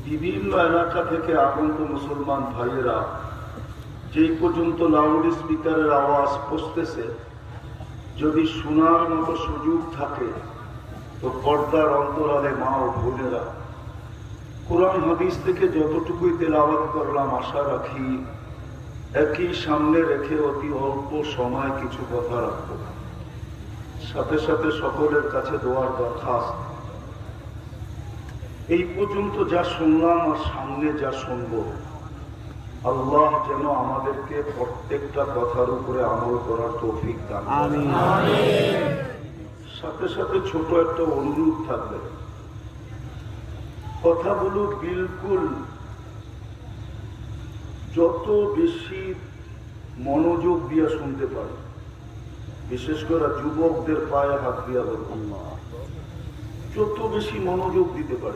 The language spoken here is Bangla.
বিভিন্ন এলাকা থেকে আগত মুসলমান ভাইয়েরা যেই পর্যন্ত লাউড স্পিকারের আওয়াজ পৌঁছতেছে, যদি শোনার মতো সুযোগ থাকে তো পর্দার অন্তরালে মা ও বোনেরা কোরআন হাদিস থেকে যতটুকুই তেলাওয়াত করলাম, আশা রাখি একই সামনে রেখে অতি অল্প সময় কিছু কথা রাখবো। সাথে সাথে সকলের কাছে দোয়ার দরখাস্ত, এই পর্যন্ত যা শুনলাম আর সামনে যা শুনব, আল্লাহ যেন আমাদেরকে প্রত্যেকটা কথার উপরে আমল করার তৌফিক দান করেন। সাথে সাথে ছোট একটা অনুরোধ থাকবে, কথাগুলো বিলকুল যত বেশি মনোযোগ দিয়ে শুনতে পারে, বিশেষ করে যুবকদের পায়ে হাত দিয়া বলব, যত বেশি মনোযোগ দিতে পারে